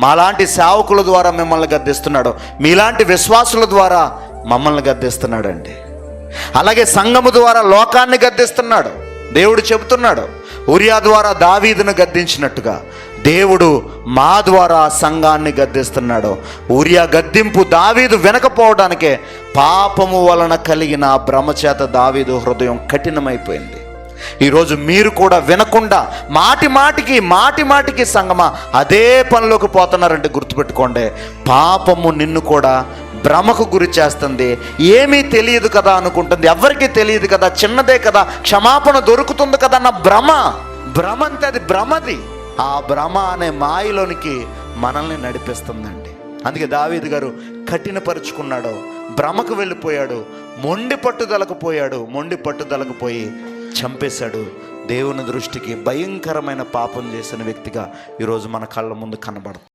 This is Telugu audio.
మాలాంటి సేవకుల ద్వారా మిమ్మల్ని గద్దిస్తున్నాడు, మీలాంటి విశ్వాసుల ద్వారా మమ్మల్ని గద్దిస్తున్నాడండి. అలాగే సంఘము ద్వారా లోకాన్ని గద్దిస్తున్నాడు. దేవుడు చెబుతున్నాడు, ఉరియా ద్వారా దావీదును గద్దించినట్టుగా దేవుడు మా ద్వారా సంఘాన్ని గద్దిస్తున్నాడు. ఉరియా గద్దింపు దావీదు వినకపోవడానికే పాపము వలన కలిగిన భ్రమ చేత దావీదు హృదయం కఠినమైపోయింది. ఈరోజు మీరు కూడా వినకుండా మాటి మాటికి సంగమా అదే పనిలోకి పోతున్నారంటే గుర్తుపెట్టుకోండి, పాపము నిన్ను కూడా భ్రమకు గురి చేస్తుంది. ఏమీ తెలియదు కదా అనుకుంటుంది, ఎవరికి తెలియదు కదా, చిన్నదే కదా, క్షమాపణ దొరుకుతుంది కదా అన్న భ్రమ అంతే, అది భ్రమది. ఆ భ్రమ అనే మాయలోనికి మనల్ని నడిపిస్తుందండి. అందుకే దావీదు గారు కఠినపరుచుకున్నాడు, భ్రమకు వెళ్ళిపోయాడు, మొండి పట్టుదలకు పోయి చంపేశాడు. దేవుని దృష్టికి భయంకరమైన పాపం చేసిన వ్యక్తిగా ఈరోజు మన కళ్ళ ముందు కనబడుతుంది.